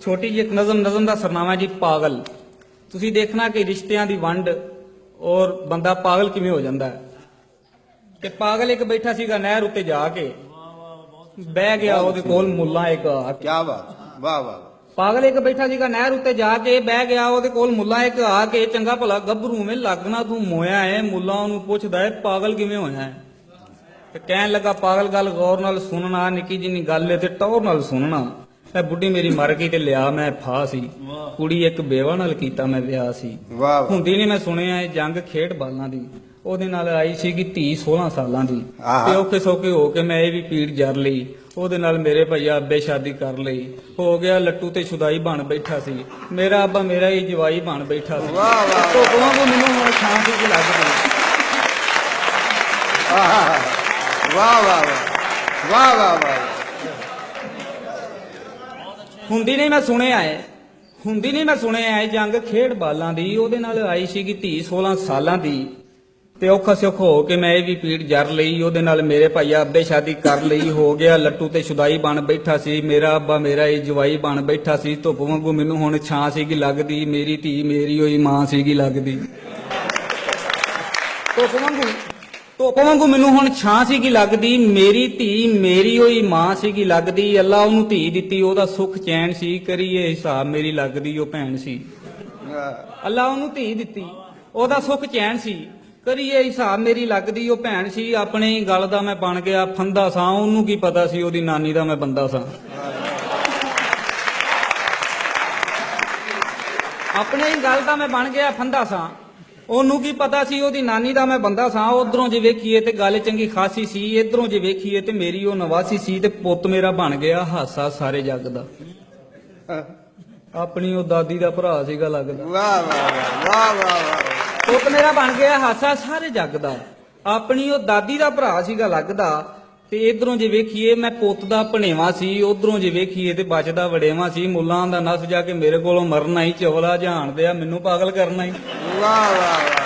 छोटी जी एक नज़म का सरनामा जी पागल। तुसी देखना कि रिश्तियां दी वंड और बंदा पागल किवें हो जाता है कि पागल एक बैठा सीगा नहर उत्ते जाके बह गया ਉਹਦੇ ਕੋਲ ਮੁੱਲਾ ਇੱਕ ਆ ਕੇ क्या बात, वाह वाह। पागल एक बैठा सीगा नहर उत्ते जाके बह गया ਉਹਦੇ ਕੋਲ ਮੁੱਲਾ ਇੱਕ ਆ ਕੇ ਚੰਗਾ ਭਲਾ ਗੱਭਰੂ में ਲੱਗਣਾ ਤੂੰ ਮੋਇਆ ਹੈ ਮੁੱਲਾ ਉਹਨੂੰ ਪੁੱਛਦਾ ਹੈ ਪਾਗਲ ਕਿਵੇਂ ਹੋਇਆ ਹੈ ਤੇ ਕਹਿਣ ਲੱਗਾ ਪਾਗਲ ਗੱਲ ਗੌਰ ਨਾਲ ਸੁਣਨਾ ਨਿੱਕੀ ਜਿੰਨੀ ਗੱਲ ਹੈ ਤੇ ਟੌਰ ਨਾਲ ਸੁਣਨਾ ਤੇ ਬੁੱਢੀ ਮੇਰੀ ਮਰ ਗਈ ਤੇ ਲਿਆ ਮੈਂ ਫਾ ਸੀ ਕੁੜੀ ਇੱਕ ਬੇਵਾ ਨਾਲ ਕੀਤਾ ਮੈਂ ਵਿਆਹ ਸੀ वाह वाह। ਹੁੰਦੀ ਨਹੀਂ ਮੈਂ ਸੁਣਿਆ ਇਹ ਜੰਗ ਖੇਡ ਬਾਲਾਂ ਦੀ ਉਹਦੇ ਨਾਲ ਆਈ ਸੀਗੀ ਧੀ 16 ਸਾਲਾਂ ਦੀ ਆਹਾ। ਤੇ ਔਖੇ ਸੌਖੇ ਹੋ ਕੇ ਮੈਂ ਇਹ ਵੀ ਪੀੜ ਜਰ ਲਈ ਉਹਦੇ ਨਾਲ ਮੇਰੇ ਭਈਆ ਅੱਬੇ ਸ਼ਾਦੀ ਕਰ ਲਈ ਹੋ ਗਿਆ ਲੱਟੂ ਤੇ ਛੁਦਾਈ ਬਣ ਬੈਠਾ ਸੀ ਮੇਰਾ ਅੱਬਾ ਮੇਰਾ ਹੀ ਜਵਾਈ ਬਣ ਬੈਠਾ ਸੀ ਵਾਹ ਵਾਹ। ਤੋਂ ਕੋਲੋਂ ਕੋ ਮੈਨੂੰ ਹੁਣ ਸ਼ਾਂਤੀ ਜਿਹੀ ਲੱਗਦੀ वाह वाह वाह वाह वाह वाह। ਹੁੰਦੀ ਨਹੀਂ ਮੈਂ ਸੁਣਿਆ ਏ ਹੁੰਦੀ ਨਹੀਂ ਮੈਂ ਸੁਣਿਆ ਏ ਜੰਗ ਖੇਡ ਬਾਲਾਂ ਦੀ ਉਹਦੇ ਨਾਲ ਆਈ ਸੀਗੀ ਧੀ 16 ਸਾਲਾਂ ਦੀ ਤੇ ਔਖਾ ਸੌਖਾ ਹੋ ਕੇ ਮੈਂ ਇਹ ਵੀ ਪੀੜ ਜਰ ਲਈ ਉਹਦੇ ਨਾਲ ਮੇਰੇ ਭਾਈਆ ਅੱਬੇ ਸ਼ਾਦੀ ਕਰ ਲਈ ਹੋ ਗਿਆ ਲੱਟੂ ਤੇ ਛੁਦਾਈ ਬਣ ਬੈਠਾ ਸੀ ਮੇਰਾ ਅੱਬਾ ਮੇਰਾ ਹੀ ਜਵਾਈ ਬਣ ਬੈਠਾ ਸੀ ਧੁੱਪ ਵਾਂਗੂ ਮੈਨੂੰ ਹੁਣ ਛਾਂ ਸੀਗੀ ਲੱਗਦੀ ਮੇਰੀ ਧੀ ਮੇਰੀ ਹੋਈ ਮਾਂ ਸੀਗੀ ਲੱਗਦੀ ਧੁੱਪ ਵਾਂਗੂ ਮੈਨੂੰ ਹੁਣ ਛਾਂ ਸੀਗੀ ਲੱਗਦੀ ਮੇਰੀ ਧੀ ਮੇਰੀ ਹੋਈ ਮਾਂ ਸੀਗੀ ਲੱਗਦੀ ਅੱਲਾ ਉਹਨੂੰ ਧੀ ਦਿੱਤੀ ਉਹਦਾ ਸੁੱਖ ਚੈਨ ਸੀ ਕਰੀਏ ਹਿਸਾਬ ਮੇਰੀ ਲੱਗਦੀ ਉਹ ਭੈਣ ਸੀ ਅੱਲਾ ਉਹਨੂੰ ਧੀ ਦਿੱਤੀ ਉਹਦਾ ਸੁੱਖ ਚੈਨ ਸੀ ਕਰੀਏ ਹਿਸਾਬ ਮੇਰੀ ਲੱਗਦੀ ਉਹ ਭੈਣ ਸੀ ਆਪਣੀ ਗੱਲ ਦਾ ਮੈਂ ਬਣ ਗਿਆ ਫੰਦਾ ਸਾਂ ਉਹਨੂੰ ਕੀ ਪਤਾ ਸੀ ਉਹਦੀ ਨਾਨੀ ਦਾ ਮੈਂ ਬੰਦਾ ਸਾਂ ਆਪਣੇ ਗੱਲ ਦਾ ਮੈਂ ਬਣ ਗਿਆ ਫੰਦਾ ਸਾਂ ਉਹਨੂੰ ਕੀ ਪਤਾ ਸੀ ਉਹਦੀ ਨਾਨੀ ਦਾ ਮੈਂ ਬੰਦਾ ਸਾਂ ਉਧਰੋਂ ਜੇ ਵੇਖੀਏ ਤੇ ਗੱਲ ਚੰਗੀ ਖਾਸੀ ਸੀ ਇਧਰੋਂ ਜੇ ਵੇਖੀਏ ਤੇ ਮੇਰੀ ਉਹ ਨਵਾਸੀ ਸੀ ਤੇ ਪੁੱਤ ਮੇਰਾ ਬਣ ਗਿਆ ਹਾਸਾ ਸਾਰੇ ਜੱਗ ਦਾ ਆਪਣੀ ਉਹ ਦਾਦੀ ਦਾ ਭਰਾ ਸੀਗਾ ਲੱਗਦਾ वाह वाह वाह वाह वाह। ਪੁੱਤ ਮੇਰਾ ਬਣ ਗਿਆ ਹਾਸਾ ਸਾਰੇ ਜੱਗ ਦਾ ਆਪਣੀ ਉਹ ਦਾਦੀ ਦਾ ਭਰਾ ਸੀਗਾ ਲੱਗਦਾ ਤੇ ਇਧਰੋਂ ਜੇ ਵੇਖੀਏ ਮੈਂ ਪੁੱਤ ਦਾ ਭਣੇਵਾ ਸੀ ਉਧਰੋਂ ਜੇ ਵੇਖੀਏ ਤੇ ਬਚਦਾ ਵੜੇਵਾ ਸੀ ਮੁੱਲਾਂ ਦਾ ਨਸ ਜਾ ਕੇ ਮੇਰੇ ਕੋਲੋਂ ਮਰਨਾ ਹੀ ਚਵਲਾ ਜਾਣਦੇ ਆ ਮੈਨੂੰ ਪਾਗਲ ਕਰਨਾ ਹੀ वाह वाह वाह।